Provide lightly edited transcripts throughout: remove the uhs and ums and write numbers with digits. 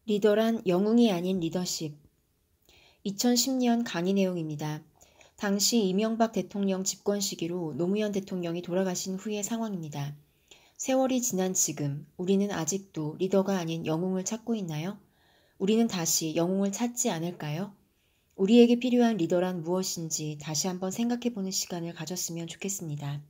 리더란 영웅이 아닌 리더십. 2010년 강의 내용입니다. 당시 이명박 대통령 집권 시기로 노무현 대통령이 돌아가신 후의 상황입니다. 세월이 지난 지금 우리는 아직도 리더가 아닌 영웅을 찾고 있나요? 우리는 다시 영웅을 찾지 않을까요? 우리에게 필요한 리더란 무엇인지 다시 한번 생각해보는 시간을 가졌으면 좋겠습니다.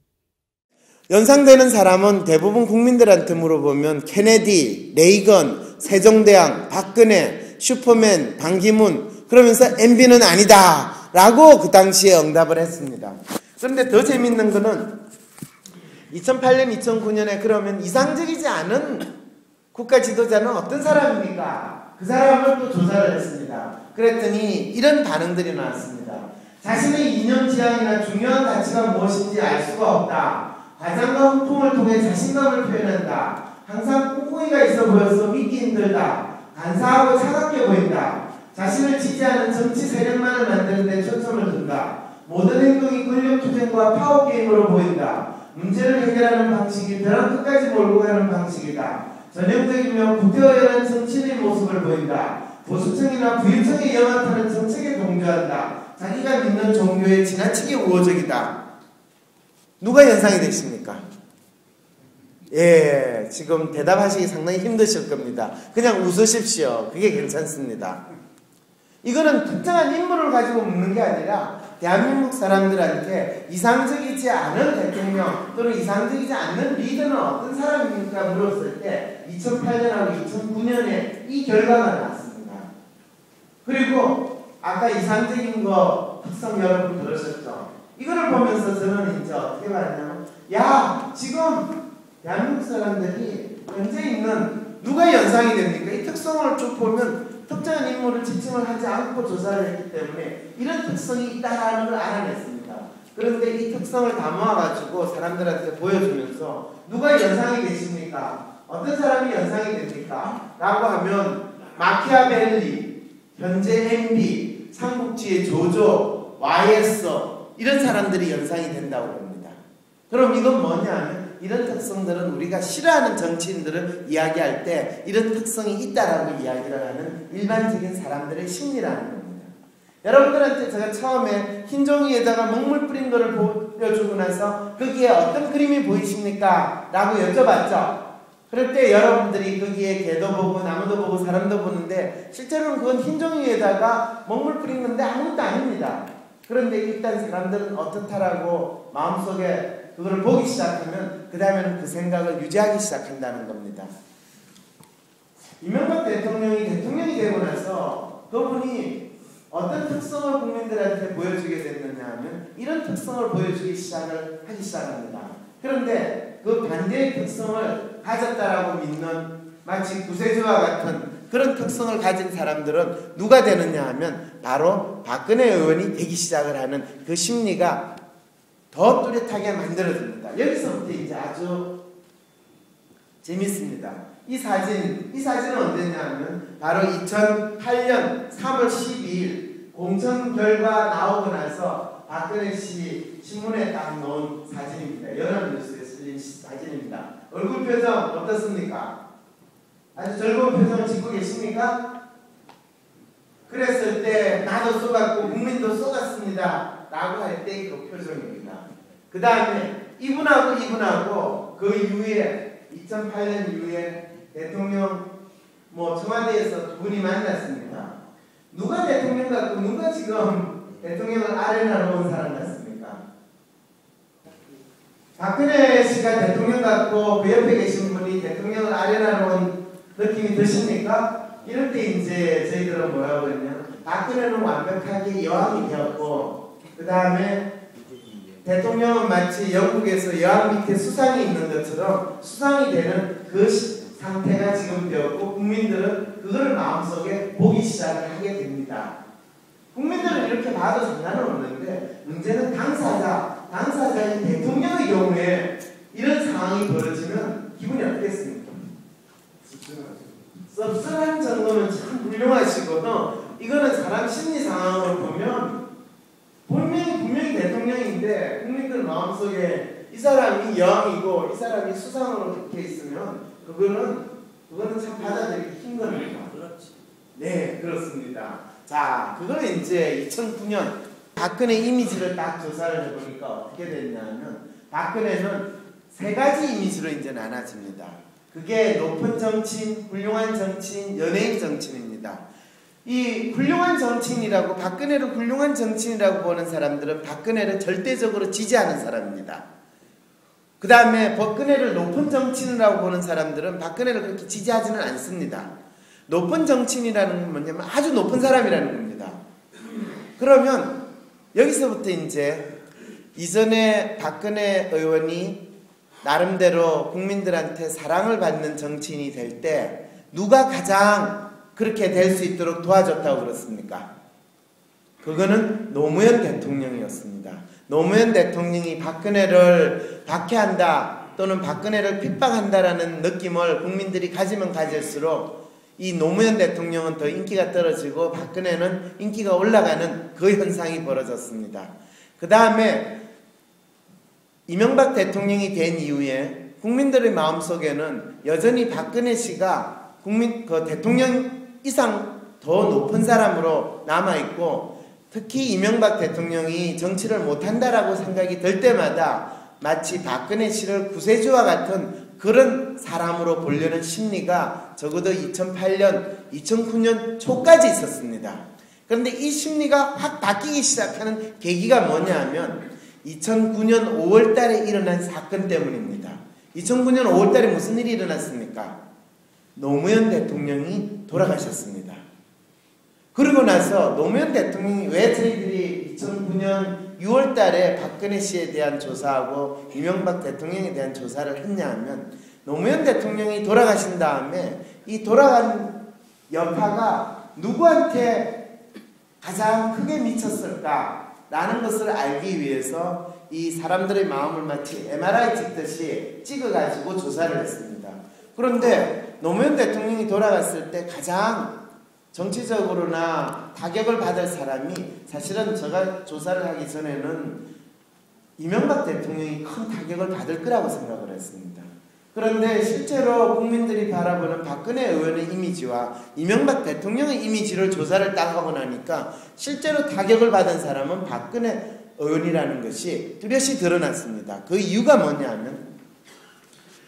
연상되는 사람은 대부분 국민들한테 물어보면 케네디, 레이건, 세종대왕, 박근혜, 슈퍼맨, 반기문 그러면서 MB는 아니다 라고 그 당시에 응답을 했습니다. 그런데 더 재밌는 거는 2008년, 2009년에 그러면 이상적이지 않은 국가 지도자는 어떤 사람입니까? 그 사람을 또 조사를 했습니다. 그랬더니 이런 반응들이 나왔습니다. 자신의 이념 지향이나 중요한 가치가 무엇인지 알 수가 없다. 과장과 후풍을 통해 자신감을 표현한다. 항상 꿍꿍이가 있어 보여서 믿기 힘들다. 간사하고 차갑게 보인다. 자신을 지지하는 정치 세력만을 만드는 데 초점을 둔다. 모든 행동이 권력투쟁과 파워게임으로 보인다. 문제를 해결하는 방식이 벼랑 끝까지 몰고 가는 방식이다. 전형적이며 구태여한 정치인의 모습을 보인다. 보수층이나 부유층의 영합하는 정책에 동조한다. 자기가 믿는 종교에 지나치게 우호적이다. 누가 연상이 되십니까? 예, 지금 대답하시기 상당히 힘드실 겁니다. 그냥 웃으십시오. 그게 괜찮습니다. 이거는 특정한 인물을 가지고 묻는 게 아니라 대한민국 사람들한테 이상적이지 않은 대통령 또는 이상적이지 않는 리더는 어떤 사람입니까? 물었을 때 2008년하고 2009년에 이 결과가 나왔습니다. 그리고 아까 이상적인 거 특성 여러분 들으셨죠? 이거를 보면서 저는 이제 어떻게 말하냐면 야 지금 대한민국 사람들이 현재 있는 누가 연상이 됩니까? 이 특성을 쭉 보면 특정한 인물을 지칭을 하지 않고 조사를 했기 때문에 이런 특성이 있다라는 걸 알아냈습니다. 그런데 이 특성을 다 모아가지고 사람들한테 보여주면서 누가 연상이 되십니까? 어떤 사람이 연상이 됩니까? 라고 하면 마키아벨리, 현재 MB, 삼국지의 조조, YS 이런 사람들이 연상이 된다고 합니다. 그럼 이건 뭐냐면 이런 특성들은 우리가 싫어하는 정치인들을 이야기할 때 이런 특성이 있다라고 이야기를 하는 일반적인 사람들의 심리라는 겁니다. 여러분들한테 제가 처음에 흰 종이에다가 먹물 뿌린 거를 보여주고 나서 거기에 어떤 그림이 보이십니까? 라고 여쭤봤죠. 그럴 때 여러분들이 거기에 개도 보고 나무도 보고 사람도 보는데 실제로는 그건 흰 종이에다가 먹물 뿌린 건데 아무것도 아닙니다. 그런데 일단 사람들은 어떻다라고 마음속에 그걸 보기 시작하면 그 다음에는 그 생각을 유지하기 시작한다는 겁니다. 이명박 대통령이 되고 나서 그분이 어떤 특성을 국민들한테 보여주게 됐느냐 하면 이런 특성을 보여주기 하기 시작합니다. 그런데 그 반대의 특성을 가졌다라고 믿는 마치 구세주와 같은 그런 특성을 가진 사람들은 누가 되느냐 하면 바로 박근혜 의원이 되기 시작을 하는 그 심리가 더 뚜렷하게 만들어집니다. 여기서부터 이제 아주 재밌습니다. 이 사진은 언제냐 하면 바로 2008년 3월 12일 공천 결과 나오고 나서 박근혜 씨 신문에 딱 놓은 사진입니다. 연합뉴스에 실린 사진입니다. 얼굴 표정 어떻습니까? 아주 즐거운 표정을 짓고 계십니까? 그랬을 때 나도 쏘갔고 국민도 쏘갔습니다 라고 할 때 그 표정입니다. 그 다음에 이분하고 그 이후에 2008년 이후에 대통령 청와대에서 두 분이 만났습니다. 누가 대통령 같고 누가 지금 대통령을 아레나로 온 사람 같습니까? 박근혜 씨가 대통령 같고 그 옆에 계신 분이 대통령을 아레나로 온 느낌이 드십니까? 이럴 때 이제 저희들은 뭐라고 했냐면 박근혜는 완벽하게 여왕이 되었고 그 다음에 대통령은 마치 영국에서 여왕 밑에 수상이 있는 것처럼 수상이 되는 그 상태가 지금 되었고 국민들은 그걸 마음속에 보기 시작을 하게 됩니다. 국민들은 이렇게 봐도 상관은 없는데 문제는 당사자인 대통령의 경우에 이런 상황이 벌어지면 기분이 어떻겠습니까? 씁쓸한 정도는 참 훌륭하시거든. 이거는 사람 심리 상황으로 보면 분명히 대통령인데 국민들 마음속에 이 사람이 여왕이고 이 사람이 수상으로 적혀 있으면 그거는 참 받아들이기 힘듭니다. 그렇습니다. 자, 그거는 이제 2009년 박근혜 이미지를 딱 조사를 해보니까 어떻게 됐냐면 박근혜는 세 가지 이미지로 이제 나눠집니다. 그게 높은 정치인, 훌륭한 정치인, 연예인 정치인입니다. 이 훌륭한 정치인이라고 박근혜를 훌륭한 정치인이라고 보는 사람들은 박근혜를 절대적으로 지지하는 사람입니다. 그 다음에 박근혜를 높은 정치인이라고 보는 사람들은 박근혜를 그렇게 지지하지는 않습니다. 높은 정치인이라는 건 뭐냐면 아주 높은 사람이라는 겁니다. 그러면 여기서부터 이제 이전에 박근혜 의원이 나름대로 국민들한테 사랑을 받는 정치인이 될 때 누가 가장 그렇게 될 수 있도록 도와줬다고 그렇습니까? 그거는 노무현 대통령이었습니다. 노무현 대통령이 박근혜를 박해한다 또는 박근혜를 핍박한다라는 느낌을 국민들이 가지면 가질수록 이 노무현 대통령은 더 인기가 떨어지고 박근혜는 인기가 올라가는 그 현상이 벌어졌습니다. 그 다음에 이명박 대통령이 된 이후에 국민들의 마음속에는 여전히 박근혜 씨가 대통령 이상 더 높은 사람으로 남아있고 특히 이명박 대통령이 정치를 못한다라고 생각이 들 때마다 마치 박근혜 씨를 구세주와 같은 그런 사람으로 보려는 심리가 적어도 2008년, 2009년 초까지 있었습니다. 그런데 이 심리가 확 바뀌기 시작하는 계기가 뭐냐 하면 2009년 5월달에 일어난 사건 때문입니다. 2009년 5월달에 무슨 일이 일어났습니까? 노무현 대통령이 돌아가셨습니다. 그러고 나서 노무현 대통령이 왜 저희들이 2009년 6월달에 박근혜 씨에 대한 조사하고 이명박 대통령에 대한 조사를 했냐 하면 노무현 대통령이 돌아가신 다음에 이 돌아간 여파가 누구한테 가장 크게 미쳤을까? 라는 것을 알기 위해서 이 사람들의 마음을 마치 MRI 찍듯이 찍어가지고 조사를 했습니다. 그런데 노무현 대통령이 돌아갔을 때 가장 정치적으로나 타격을 받을 사람이 사실은 제가 조사를 하기 전에는 이명박 대통령이 큰 타격을 받을 거라고 생각을 했습니다. 그런데 실제로 국민들이 바라보는 박근혜 의원의 이미지와 이명박 대통령의 이미지를 조사를 딱 하고 나니까 실제로 타격을 받은 사람은 박근혜 의원이라는 것이 뚜렷이 드러났습니다. 그 이유가 뭐냐면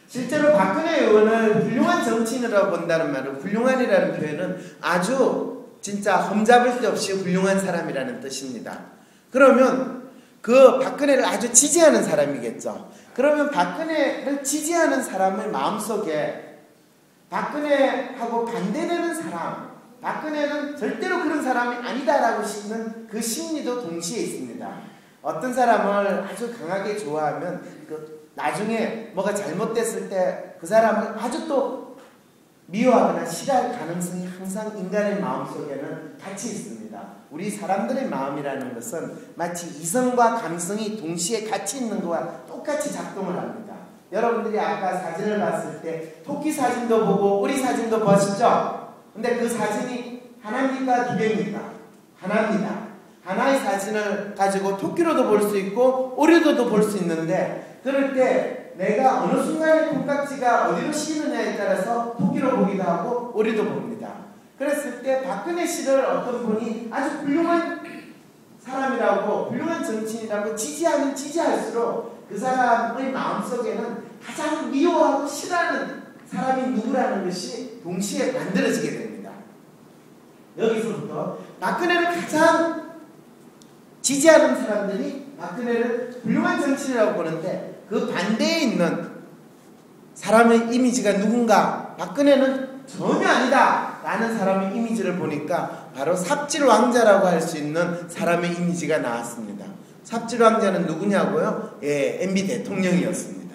실제로 박근혜 의원을 훌륭한 정치인이라고 본다는 말은 훌륭한이라는 표현은 아주 진짜 흠잡을 데 없이 훌륭한 사람이라는 뜻입니다. 그러면 그 박근혜를 아주 지지하는 사람이겠죠. 그러면 박근혜를 지지하는 사람의 마음속에 박근혜하고 반대되는 사람, 박근혜는 절대로 그런 사람이 아니다라고 싶는 그 심리도 동시에 있습니다. 어떤 사람을 아주 강하게 좋아하면 나중에 뭐가 잘못됐을 때 그 사람을 아주 또 미워하거나 싫어할 가능성이 항상 인간의 마음속에는 같이 있습니다. 우리 사람들의 마음이라는 것은 마치 이성과 감성이 동시에 같이 있는 것과 똑같이 작동을 합니다. 여러분들이 아까 사진을 봤을 때 토끼 사진도 보고 오리 사진도 보셨죠? 근데 그 사진이 하나입니까? 두 개입니까? 하나입니다. 하나의 사진을 가지고 토끼로도 볼 수 있고 오리로도 볼 수 있는데 그럴 때 내가 어느 순간에 콩깍지가 어디로 씌이느냐에 따라서 토끼로 보기도 하고 오리도 봅니다. 그랬을 때 박근혜 씨를 어떤 분이 아주 훌륭한 사람이라고 훌륭한 정치인이라고 지지하면 지지할수록 그 사람의 마음속에는 가장 미워하고 싫어하는 사람이 누구라는 것이 동시에 만들어지게 됩니다. 여기서부터 박근혜를 가장 지지하는 사람들이 박근혜를 훌륭한 정치인이라고 보는데 그 반대에 있는 사람의 이미지가 누군가 박근혜는 전혀 아니다 라는 사람의 이미지를 보니까 바로 삽질왕자라고 할 수 있는 사람의 이미지가 나왔습니다. 삽질왕자는 누구냐고요? 예, MB 대통령이었습니다.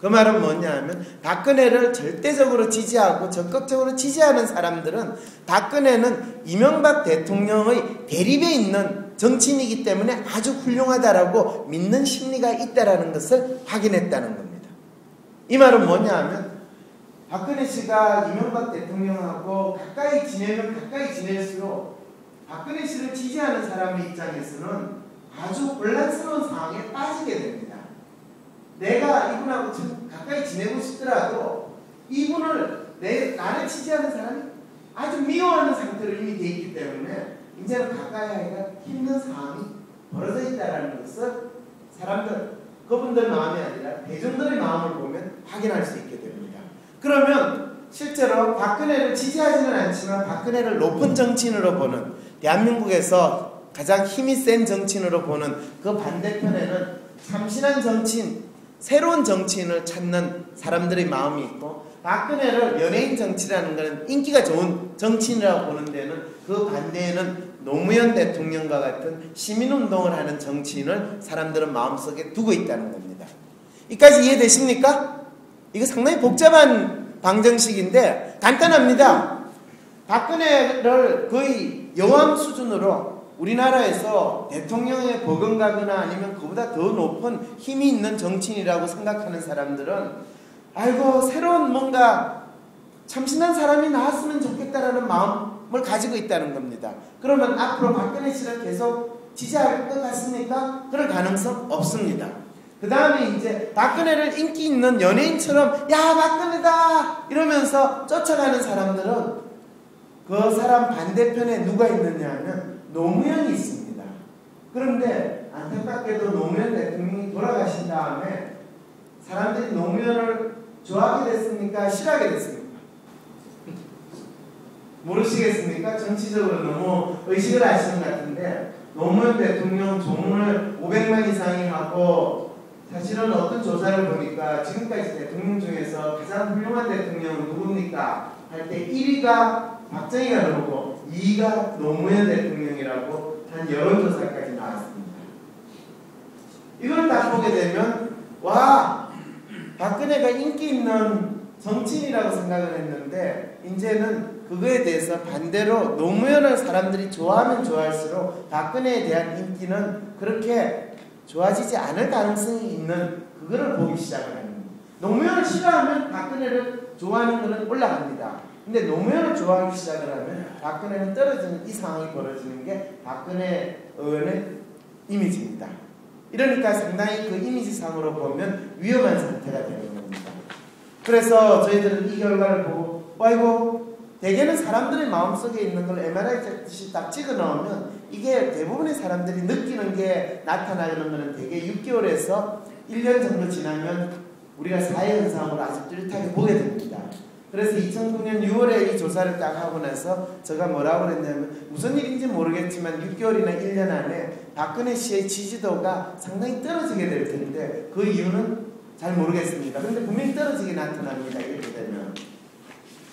그 말은 뭐냐 하면 박근혜를 절대적으로 지지하고 적극적으로 지지하는 사람들은 박근혜는 이명박 대통령의 대립에 있는 정치인이기 때문에 아주 훌륭하다라고 믿는 심리가 있다라는 것을 확인했다는 겁니다. 이 말은 뭐냐 하면 박근혜 씨가 이명박 대통령하고 가까이 지내면 가까이 지낼수록 박근혜 씨를 지지하는 사람의 입장에서는 아주 혼란스러운 상황에 빠지게 됩니다. 내가 이분하고 가까이 지내고 싶더라도 이분을 나를 지지하는 사람이 아주 미워하는 상태 상태로 이미 돼 있기 때문에 이제는 가까이 하기가 힘든 상황이 벌어져 있다는 것을 사람들, 그분들 마음이 아니라 대중들의 마음을 보면 확인할 수 있게 됩니다. 그러면 실제로 박근혜를 지지하지는 않지만 박근혜를 높은 정치인으로 보는, 대한민국에서 가장 힘이 센 정치인으로 보는 그 반대편에는 참신한 정치인, 새로운 정치인을 찾는 사람들의 마음이 있고, 박근혜를 연예인 정치라는 것은 인기가 좋은 정치인이라고 보는 데는 그 반대에는 노무현 대통령과 같은 시민운동을 하는 정치인을 사람들은 마음속에 두고 있다는 겁니다. 이까지 이해되십니까? 이거 상당히 복잡한 방정식인데 간단합니다. 박근혜를 거의 여왕 수준으로 우리나라에서 대통령에 버금가거나 아니면 그보다 더 높은 힘이 있는 정치인이라고 생각하는 사람들은 아이고 새로운 뭔가 참신한 사람이 나왔으면 좋겠다라는 마음을 가지고 있다는 겁니다. 그러면 앞으로 박근혜 씨를 계속 지지할 것 같습니까? 그럴 가능성 없습니다. 그 다음에 이제 박근혜를 인기 있는 연예인처럼 야 박근혜다 이러면서 쫓아가는 사람들은 그 사람 반대편에 누가 있느냐 하면 노무현이 있습니다. 그런데 안타깝게도 노무현 대통령이 돌아가신 다음에 사람들이 노무현을 좋아하게 됐습니까? 싫어하게 됐습니까? 모르시겠습니까? 정치적으로 너무 의식을 하시는 것 같은데 노무현 대통령 조문을 500만 이상이 하고 사실은 어떤 조사를 보니까 지금까지 대통령 중에서 가장 훌륭한 대통령은 누굽니까? 할 때 1위가 박정희가 나오고 2위가 노무현 대통령이라고 한 여론조사까지 나왔습니다. 이걸 딱 보게 되면 와 박근혜가 인기 있는 정치인이라고 생각을 했는데 이제는 그거에 대해서 반대로 노무현을 사람들이 좋아하면 좋아할수록 박근혜에 대한 인기는 그렇게 좋아지지 않을 가능성이 있는 그거를 보기 시작을 합니다. 노무현을 싫어하면 박근혜를 좋아하는 것은 올라갑니다. 근데 노무현을 좋아하기 시작을 하면 박근혜는 떨어지는 이 상황이 벌어지는 게 박근혜 의원의 이미지입니다. 이러니까 상당히 그 이미지상으로 보면 위험한 상태가 되는 겁니다. 그래서 저희들은 이 결과를 보고 아이고 대개는 사람들의 마음속에 있는 걸 MRI 찍듯이 딱 찍어 넣으면 이게 대부분의 사람들이 느끼는 게 나타나는 것은 대개 6개월에서 1년 정도 지나면 우리가 사회현상으로 아주 뚜렷하게 보게 됩니다. 그래서 2009년 6월에 이 조사를 딱 하고 나서 제가 뭐라고 그랬냐면 무슨 일인지 모르겠지만 6개월이나 1년 안에 박근혜 씨의 지지도가 상당히 떨어지게 될 텐데 그 이유는 잘 모르겠습니다. 그런데 분명히 떨어지게 나타납니다. 이렇게 되면.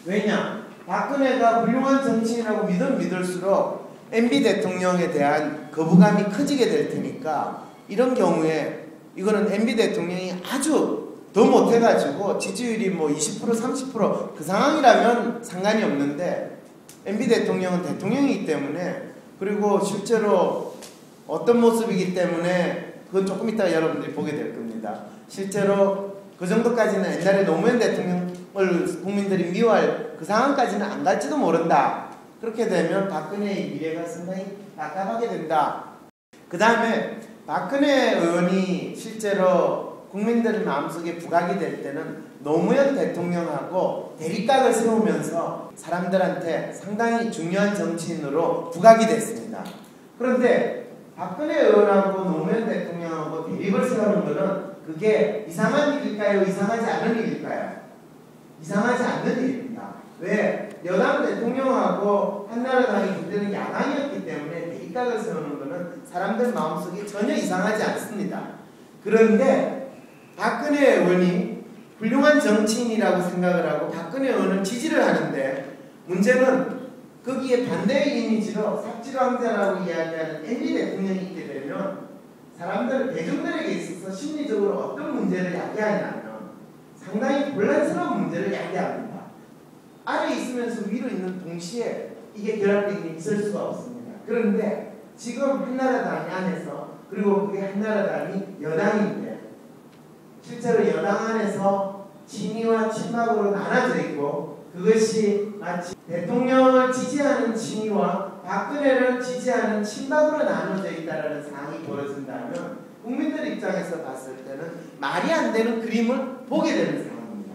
왜냐? 박근혜가 훌륭한 정치인이라고 믿을수록 MB 대통령에 대한 거부감이 커지게 될 테니까 이런 경우에 이거는 MB 대통령이 아주 더 못해가지고 지지율이 뭐 20% 30% 그 상황이라면 상관이 없는데 MB 대통령은 대통령이기 때문에 그리고 실제로 어떤 모습이기 때문에 그건 조금 이따 여러분들이 보게 될 겁니다. 실제로 그 정도까지는 옛날에 노무현 대통령을 국민들이 미워할 그 상황까지는 안 갈지도 모른다. 그렇게 되면 박근혜의 미래가 상당히 깝깝하게 된다. 그 다음에 박근혜 의원이 실제로 국민들의 마음속에 부각이 될 때는 노무현 대통령하고 대립각을 세우면서 사람들한테 상당히 중요한 정치인으로 부각이 됐습니다. 그런데 박근혜 의원하고 노무현 대통령하고 대립을 세우는 것은 그게 이상한 일일까요? 이상하지 않은 일일까요? 이상하지 않는 일입니다. 왜? 여당 대통령하고 한나라당이 그때는 야당이었기 때문에 대립각을 세우는 것은 사람들 마음속에 전혀 이상하지 않습니다. 그런데 박근혜 의원이 훌륭한 정치인이라고 생각을 하고 박근혜 의원은 지지를 하는데 문제는 거기에 반대의 이미지로 삽질왕자라고 이야기하는 MB 대통령이 있게 되면 사람들, 대중들에게 있어서 심리적으로 어떤 문제를 야기하냐면 상당히 곤란스러운 문제를 야기합니다. 아래 있으면서 위로 있는 동시에 이게 결합되어 있을 수가 없습니다. 그런데 지금 한나라당이 안에서 그리고 그게 한나라당이 여당인데 실제로 여당 안에서 친이와 친박으로 나눠져 있고 그것이 마치 대통령을 지지하는 친이와 박근혜를 지지하는 친박으로 나눠져 있다는 상황이 벌어진다면 국민들 입장에서 봤을 때는 말이 안 되는 그림을 보게 되는 상황입니다.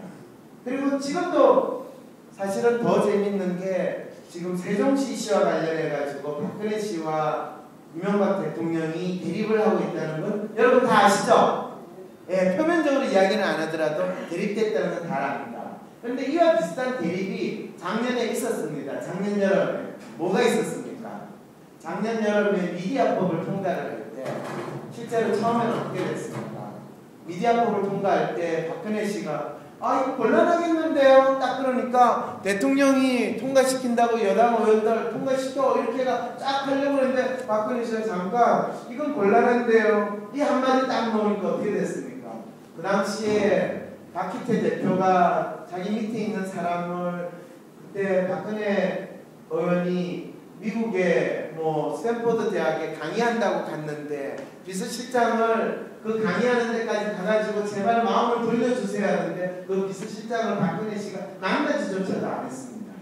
그리고 지금도 사실은 더 재밌는 게 지금 세종시 씨와 관련해가지고 박근혜 씨와 이명박 대통령이 대립을 하고 있다는 건 여러분 다 아시죠? 예, 표면적으로 이야기는 안 하더라도 대립됐다는 건 다 압니다. 그런데 이와 비슷한 대립이 작년에 있었습니다. 작년 여름에. 뭐가 있었습니까? 작년 여름에 미디어법을 통과를 할 때 실제로 처음에는 어떻게 됐습니까? 미디어법을 통과할 때 박근혜 씨가 이거 곤란하겠는데요? 딱 그러니까 대통령이 통과시킨다고 여당 의원들 통과시켜 이렇게 쫙 하려고 했는데 박근혜 씨가 잠깐 이건 곤란한데요? 이 한마디 딱 놓으니까 어떻게 됐습니까? 그 당시에 박희태 대표가 자기 밑에 있는 사람을 그때 박근혜 의원이 미국의 스탠포드 대학에 강의한다고 갔는데 비서실장을 그 강의하는 데까지 가가지고 제발 마음을 돌려주세요 하는데 그 비서실장을 박근혜 씨가 만나지조차도 안 했습니다.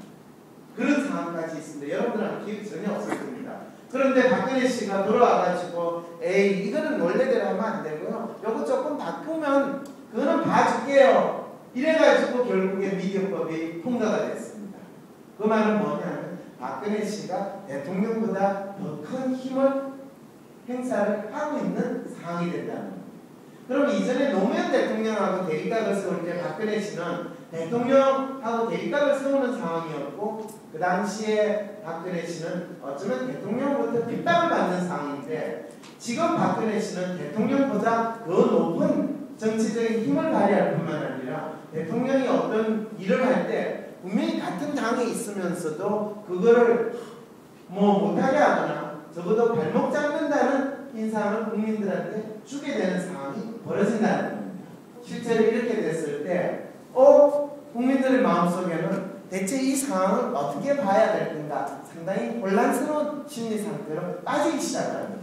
그런 상황까지 있습니다. 여러분들은 기억이 전혀 없었습니다. 그런데 박근혜 씨가 돌아와가지고 에이 이거는 원래대로 하면 안 되고요. 요거 조금 바꾸면 그거는 봐줄게요. 이래가지고 결국에 미디어법이 통과가 됐습니다. 그 말은 뭐냐면 박근혜 씨가 대통령보다 더 큰 힘을 행사를 하고 있는 상황이 된다는 겁니다. 그럼 이전에 노무현 대통령하고 대립각을 세울 때 박근혜 씨는 대통령하고 대립각을 세우는 상황이었고 그 당시에 박근혜 씨는 어쩌면 대통령부터 핍박을 받는 상황인데 지금 박근혜 씨는 대통령보다 더 높은 정치적인 힘을 발휘할 뿐만 아니라 대통령이 어떤 일을 할 때 분명히 같은 당에 있으면서도 그거를 못하게 하거나 적어도 발목 잡는다는 인상을 국민들한테 주게 되는 상황이 벌어진다는 겁니다. 실제로 이렇게 됐을 때 국민들의 마음속에는 대체 이 상황을 어떻게 봐야 될 건가 상당히 혼란스러운 심리 상태로 빠지기 시작합니다.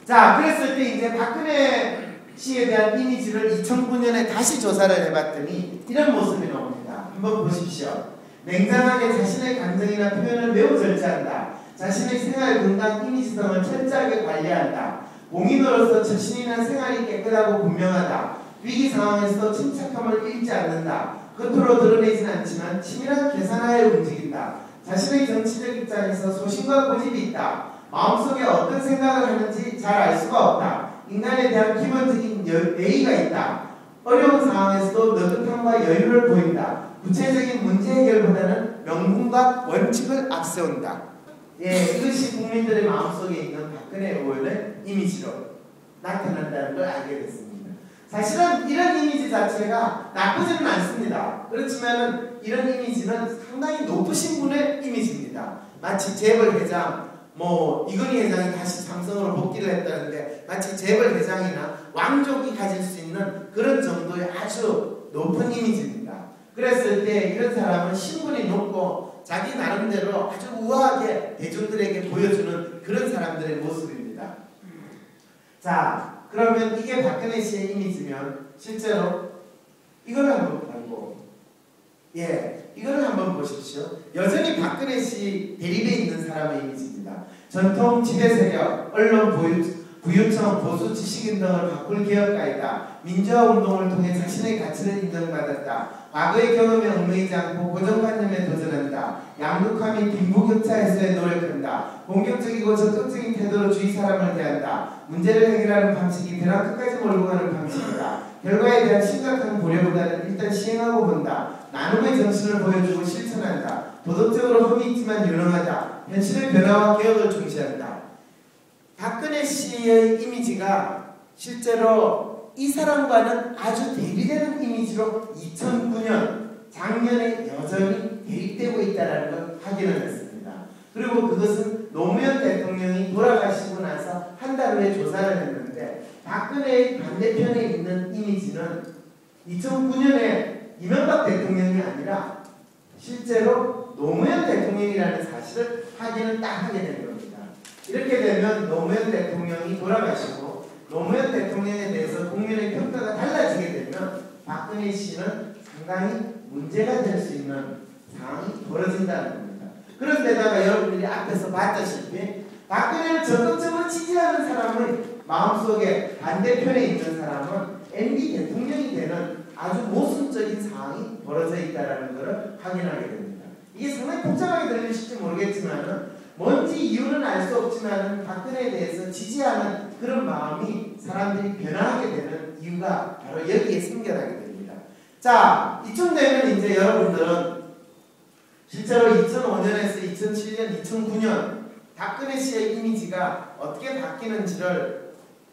자, 그랬을 때 이제 박근혜 씨에 대한 이미지를 2009년에 다시 조사를 해봤더니 이런 모습이 나옵니다. 한번 보십시오. 냉정하게 자신의 감정이나 표현을 매우 절제한다. 자신의 생활 건강 이미지성을 철저하게 관리한다. 공인으로서 자신이나 생활이 깨끗하고 분명하다. 위기 상황에서도 침착함을 잃지 않는다. 겉으로 드러내진 않지만 치밀한 계산하에 움직인다. 자신의 정치적 입장에서 소신과 고집이 있다. 마음속에 어떤 생각을 하는지 잘 알 수가 없다. 인간에 대한 기본적인 예의가 있다. 어려운 상황에서도 느긋함과 여유를 보인다. 구체적인 문제 해결보다는 명분과 원칙을 앞세운다. 이것이 국민들의 마음속에 있는 박근혜 의원의 이미지로 나타난다는 걸 알게 됐습니다. 사실은 이런 이미지 자체가 나쁘지는 않습니다. 그렇지만 이런 이미지는 상당히 높으신 분의 이미지입니다. 마치 재벌 회장, 이건희 회장이 다시 삼성으로 복귀를 했다는데 마치 재벌 회장이나 왕족이 가질 수 있는 그런 정도의 아주 높은 이미지입니다. 그랬을 때 이런 사람은 신분이 높고 자기 나름대로 아주 우아하게 대중들에게 보여주는 그런 사람들의 모습입니다. 자, 그러면 이게 박근혜 씨의 이미지면 실제로 이걸 한번 보고 이거를 한번 보십시오. 여전히 박근혜 씨 대립에 있는 사람의 이미지입니다. 전통 지배 세력, 언론 부유청, 보수 지식인 등을 바꿀 개혁가이다. 민주화 운동을 통해 자신의 가치를 인정받았다. 과거의 경험에 얽매이지 않고 고정관념에 도전한다. 양극화 및 빈부격차 해소에 노력한다. 공격적이고 적극적인 태도로 주위 사람을 대한다. 문제를 해결하는 방식이 벼랑 끝까지 몰고 가는 방식이다. 결과에 대한 심각한 고려보다는 일단 시행하고 본다. 나눔의 정신을 보여주고 실천한다. 도덕적으로 흠이 있지만 유능하다. 현실의 변화와 개혁을 중시한다. 박근혜 씨의 이미지가 실제로 이 사람과는 아주 대비되는 이미지로 2009년 작년에 여전히 대립되고 있다는 걸 확인을 했습니다. 그리고 그것은 노무현 대통령이 돌아가시고 나서 한 달 후에 조사를 했는데 박근혜의 반대편에 있는 이미지는 2009년에 이명박 대통령이 아니라 실제로 노무현 대통령이라는 사실을 확인을 딱 하게 된 겁니다. 이렇게 되면 노무현 대통령이 돌아가시고 노무현 대통령에 대해서 국민의 평가가 달라지게 되면 박근혜 씨는 상당히 문제가 될 수 있는 상황이 벌어진다는 겁니다. 그런데다가 여러분들이 앞에서 봤다시피 박근혜를 적극적으로 지지하는 사람의 마음속에 반대편에 있는 사람은 MB 대통령이 되는 아주 모순적인 상황이 벌어져 있다는 것을 확인하게 됩니다. 이게 상당히 복잡하게 들리실지 모르겠지만은 뭔지 이유는 알 수 없지만은 박근혜에 대해서 지지하는 그런 마음이 사람들이 변화하게 되는 이유가 바로 여기에 생겨나게 됩니다. 자, 이쯤 되면 이제 여러분들은 실제로 2005년에서 2007년, 2009년 박근혜 씨의 이미지가 어떻게 바뀌는지를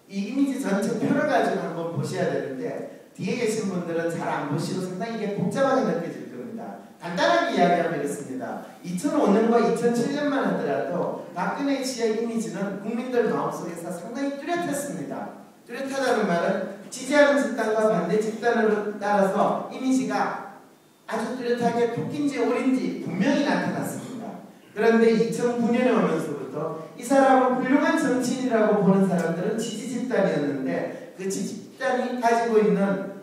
이 이미지 전체 표를 가지고 한번 보셔야 되는데 뒤에 계신 분들은 잘 안 보시고 상당히 이게 복잡하게 느껴질 겁니다. 간단하게 이야기하면 이렇습니다. 2005년과 2007년만 하더라도 박근혜 씨의 이미지는 국민들 마음속에서 상당히 뚜렷했습니다. 뚜렷하다는 말은 지지하는 집단과 반대 집단을 따라서 이미지가 아주 뚜렷하게 토끼인지 오리인지 분명히 나타났습니다. 그런데 2009년에 오면서부터 이 사람은 훌륭한 정치인이라고 보는 사람들은 지지 집단이었는데 그 지지 집단이 가지고 있는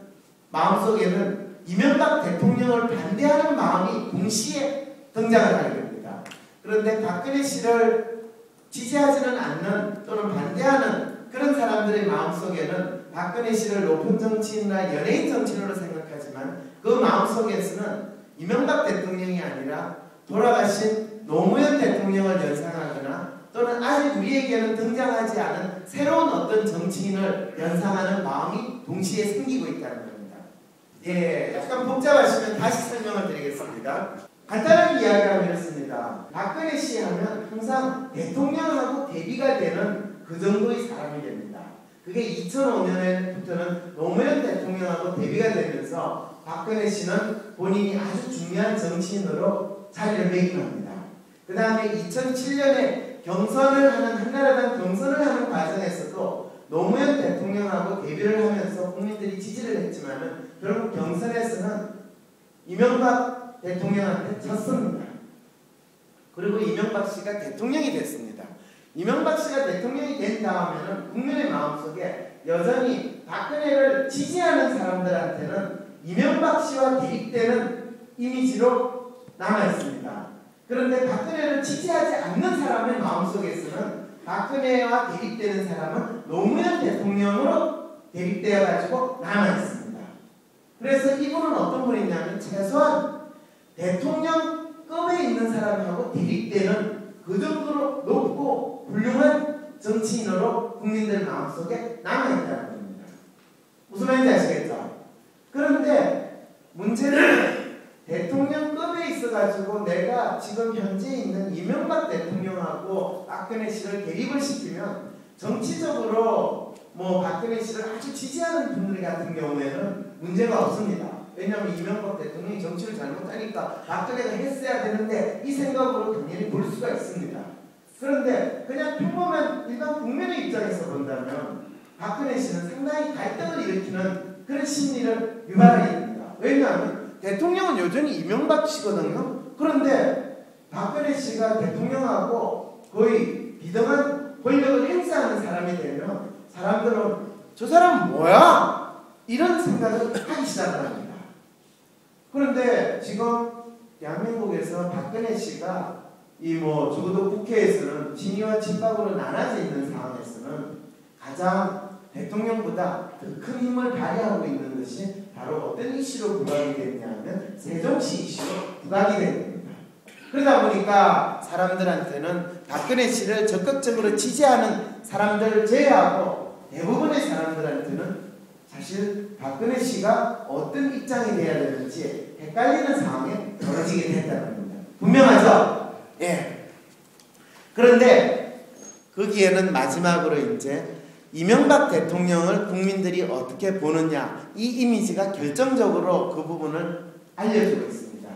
마음속에는 이명박 대통령을 반대하는 마음이 동시에 등장을 하게 됩니다. 그런데 박근혜 씨를 지지하지는 않는 또는 반대하는 그런 사람들의 마음속에는 박근혜 씨를 높은 정치인이나 연예인 정치인으로 생각하지만 그 마음속에서는 이명박 대통령이 아니라 돌아가신 노무현 대통령을 연상하거나 또는 아직 우리에게는 등장하지 않은 새로운 어떤 정치인을 연상하는 마음이 동시에 생기고 있다는 겁니다. 예, 약간 복잡하시면 다시 설명을 드리겠습니다. 간단하게 이야기하면 이렇습니다. 박근혜 씨 하면 항상 대통령하고 대비가 되는 그 정도의 사람이 됩니다. 그게 2005년부터는 노무현 대통령하고 대비가 되면서 박근혜 씨는 본인이 아주 중요한 정치인으로 자리를 매김합니다. 그 다음에 2007년에 경선을 하는 한나라당 경선을 하는 과정에서도 노무현 대통령하고 대비를 하면서 국민들이 지지를 했지만은 결국 경선에서는 이명박 대통령한테 졌습니다. 그리고 이명박 씨가 대통령이 됐습니다. 이명박 씨가 대통령이 된 다음에는 국민의 마음속에 여전히 박근혜를 지지하는 사람들한테는 이명박 씨와 대립되는 이미지로 남아있습니다. 그런데 박근혜를 지지하지 않는 사람의 마음속에서는 박근혜와 대립되는 사람은 노무현 대통령으로 대립되어가지고 남아있습니다. 그래서 이분은 어떤 분이냐면 최소한 대통령급에 있는 사람하고 대립되는 그 정도로 높고 훌륭한 정치인으로 국민들 마음속에 남아있다는 겁니다. 무슨 말인지 아시겠죠? 그런데 문제는 대통령급에 있어가지고 내가 지금 현재 있는 이명박 대통령하고 박근혜 씨를 대립을 시키면 정치적으로 뭐 박근혜 씨를 아주 지지하는 분들 같은 경우에는 문제가 없습니다. 왜냐하면 이명박 대통령이 정치를 잘못하니까 박근혜가 했어야 되는데 이 생각으로 당연히 볼 수가 있습니다. 그런데 그냥 평범한 일반 국민의 입장에서 본다면 박근혜 씨는 상당히 갈등을 일으키는 그런 심리를 유발하게 됩니다. 왜냐하면 대통령은 여전히 이명박 씨거든요. 그런데 박근혜 씨가 대통령하고 거의 비등한 권력을 행사하는 사람이 되면 사람들은 저 사람 뭐야? 이런 생각을 하기 시작합니다. 그런데 지금 대한민국에서 박근혜 씨가 적어도 국회에서는 진위와 친박으로 나눠져 있는 상황에서는 가장 대통령보다 더 큰 힘을 발휘하고 있는 것이 바로 어떤 이슈로 부각이 됐냐면 세종시 이슈로 부각이 됩니다. 그러다 보니까 사람들한테는 박근혜 씨를 적극적으로 지지하는 사람들을 제외하고 대부분의 사람들한테는 사실 박근혜 씨가 어떤 입장이 돼야 되는지 헷갈리는 상황에 벌어지게 됐다는 겁니다. 분명하죠? 예. 그런데 거기에는 마지막으로 이제 이명박 대통령을 국민들이 어떻게 보느냐 이 이미지가 결정적으로 그 부분을 알려주고 있습니다.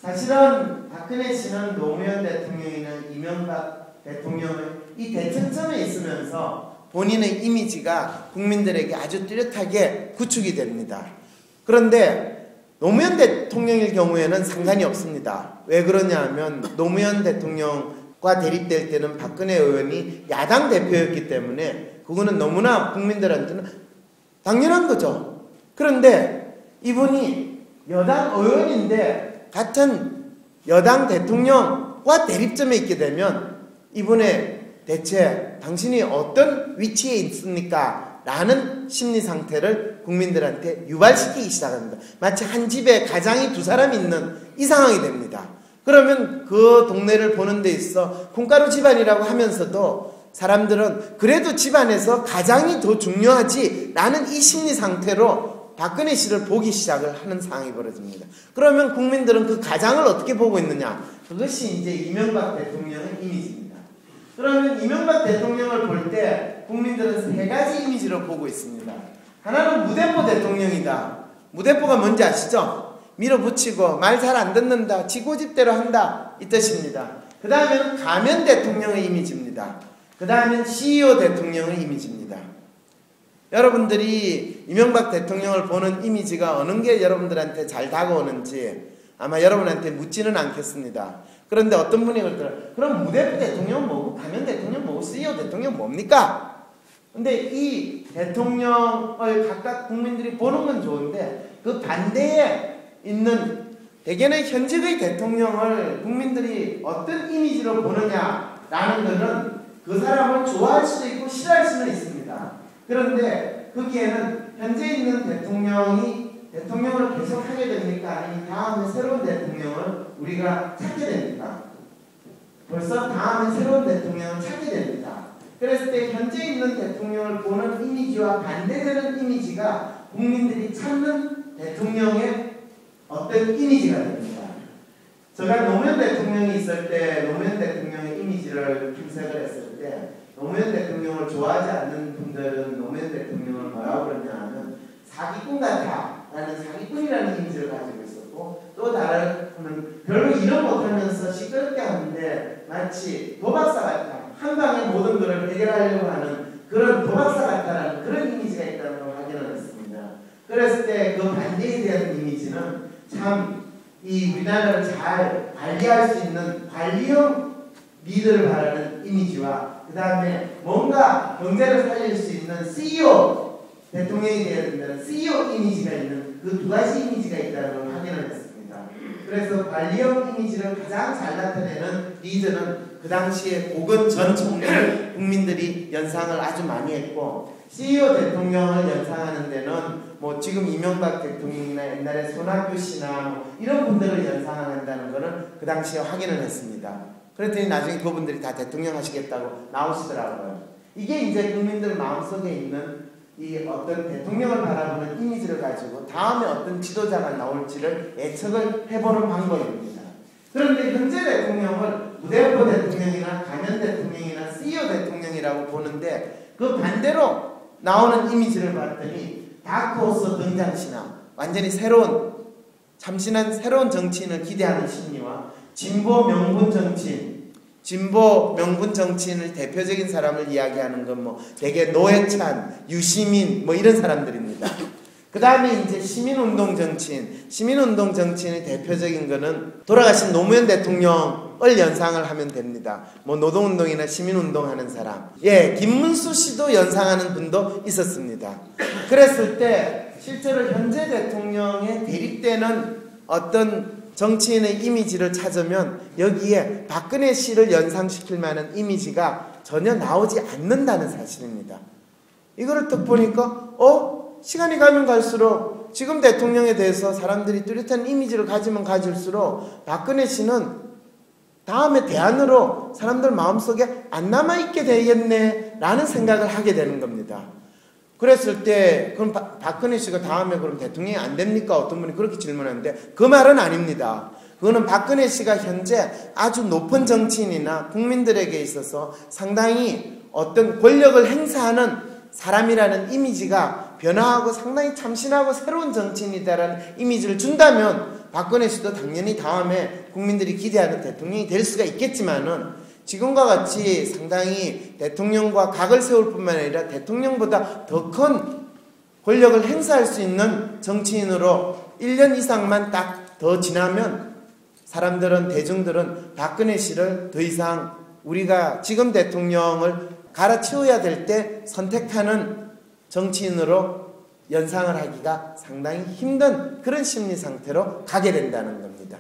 사실은 박근혜 씨는 노무현 대통령이나 이명박 대통령의 이 대척점에 있으면서 본인의 이미지가 국민들에게 아주 뚜렷하게 구축이 됩니다. 그런데 노무현 대통령일 경우에는 상관이 없습니다. 왜 그러냐 하면 노무현 대통령과 대립될 때는 박근혜 의원이 야당 대표였기 때문에 그거는 너무나 국민들한테는 당연한 거죠. 그런데 이분이 여당 의원인데 같은 여당 대통령과 대립점에 있게 되면 이분의 대체 당신이 어떤 위치에 있습니까? 라는 심리 상태를 국민들한테 유발시키기 시작합니다. 마치 한 집에 가장이 두 사람이 있는 이 상황이 됩니다. 그러면 그 동네를 보는 데 있어 콩가루 집안이라고 하면서도 사람들은 그래도 집안에서 가장이 더 중요하지 라는 이 심리 상태로 박근혜 씨를 보기 시작을 하는 상황이 벌어집니다. 그러면 국민들은 그 가장을 어떻게 보고 있느냐? 그것이 이제 이명박 대통령의 이미지입니다. 그러면 이명박 대통령을 볼 때 국민들은 세 가지 이미지로 보고 있습니다. 하나는 무대포 대통령이다. 무대포가 뭔지 아시죠? 밀어붙이고 말 잘 안 듣는다. 지고집대로 한다. 이 뜻입니다. 그 다음에는 가면 대통령의 이미지입니다. 그 다음엔 CEO 대통령의 이미지입니다. 여러분들이 이명박 대통령을 보는 이미지가 어느 게 여러분들한테 잘 다가오는지 아마 여러분한테 묻지는 않겠습니다. 그런데 어떤 분이 그러더라고요. 그럼 무대포 대통령은 뭐고 가면 대통령 뭐고 CEO 대통령 뭡니까? 근데 이 대통령을 각각 국민들이 보는 건 좋은데 그 반대에 있는 대개는 현직의 대통령을 국민들이 어떤 이미지로 보느냐라는 것은 그 사람을 좋아할 수도 있고 싫어할 수는 있습니다. 그런데 거기에는 현재 있는 대통령을 계속 하게 됩니까? 아니면 다음에 새로운 대통령을 우리가 찾게 됩니까? 벌써 다음에 새로운 대통령을 찾게 됩니다. 그랬을 때 현재 있는 대통령을 보는 이미지와 반대되는 이미지가 국민들이 찾는 대통령의 어떤 이미지가 됩니다. 제가 노무현 대통령이 있을 때 노무현 대통령의 이미지를 탐색을 했을 때 노무현 대통령을 좋아하지 않는 분들은 노무현 대통령을 뭐라고 그러냐 하면 사기꾼 같아 라는 사기꾼이라는 이미지를 가지고 있었고 또 다른 별로 일을 못하면서 시끄럽게 하는데 마치 도박사 같아 한 방에 모든 것을 해결하려고 하는 그런 도박사 같다라는 그런 이미지가 있다는 걸 확인을 했습니다. 그랬을 때 그 반대에 대한 이미지는 참 이 우리나라를 잘 관리할 수 있는 관리형 리더를 바라는 이미지와 그 다음에 뭔가 경제를 살릴 수 있는 CEO 대통령이 되어야 된다는 CEO 이미지가 있는 그 두 가지 이미지가 있다는 걸 확인을 했습니다. 그래서 관리형 이미지를 가장 잘 나타내는 리더는 그 당시에 고건 전 총리를 국민들이 연상을 아주 많이 했고 CEO 대통령을 연상하는 데는 뭐 지금 이명박 대통령이나 옛날에 손학규 씨나 뭐 이런 분들을 연상한다는 거는 그 당시에 확인을 했습니다. 그랬더니 나중에 그분들이 다 대통령 하시겠다고 나오시더라고요. 이게 이제 국민들 마음속에 있는 이 어떤 대통령을 바라보는 이미지를 가지고 다음에 어떤 지도자가 나올지를 예측을 해보는 방법입니다. 그런데 현재 대통령을 무대포 대통령이나 가면 대통령이나 CEO 대통령이라고 보는데 그 반대로 나오는 이미지를 봤더니 다크호스 등장시나 완전히 참신한 새로운 정치인을 기대하는 심리와 진보 명분 정치인을 대표적인 사람을 이야기하는 건 뭐 대개 노회찬, 유시민 뭐 이런 사람들입니다. 그 다음에 이제 시민운동 정치인의 대표적인 거는 돌아가신 노무현 대통령을 연상을 하면 됩니다. 뭐 노동운동이나 시민운동 하는 사람. 김문수 씨도 연상하는 분도 있었습니다. 그랬을 때 실제로 현재 대통령에 대립되는 어떤 정치인의 이미지를 찾으면 여기에 박근혜 씨를 연상시킬 만한 이미지가 전혀 나오지 않는다는 사실입니다. 이거를 딱 보니까 시간이 가면 갈수록 지금 대통령에 대해서 사람들이 뚜렷한 이미지를 가지면 가질수록 박근혜 씨는 다음에 대안으로 사람들 마음속에 안 남아있게 되겠네 라는 생각을 하게 되는 겁니다. 그랬을 때 그럼 박근혜 씨가 다음에 그럼 대통령이 안 됩니까? 어떤 분이 그렇게 질문하는데 그 말은 아닙니다. 그거는 박근혜 씨가 현재 아주 높은 정치인이나 국민들에게 있어서 상당히 어떤 권력을 행사하는 사람이라는 이미지가 변화하고 상당히 참신하고 새로운 정치인이다라는 이미지를 준다면 박근혜 씨도 당연히 다음에 국민들이 기대하는 대통령이 될 수가 있겠지만은 지금과 같이 상당히 대통령과 각을 세울 뿐만 아니라 대통령보다 더 큰 권력을 행사할 수 있는 정치인으로 1년 이상만 딱 더 지나면 대중들은 박근혜 씨를 더 이상 우리가 지금 대통령을 갈아치워야 될 때 선택하는 정치인으로 연상을 하기가 상당히 힘든 그런 심리 상태로 가게 된다는 겁니다.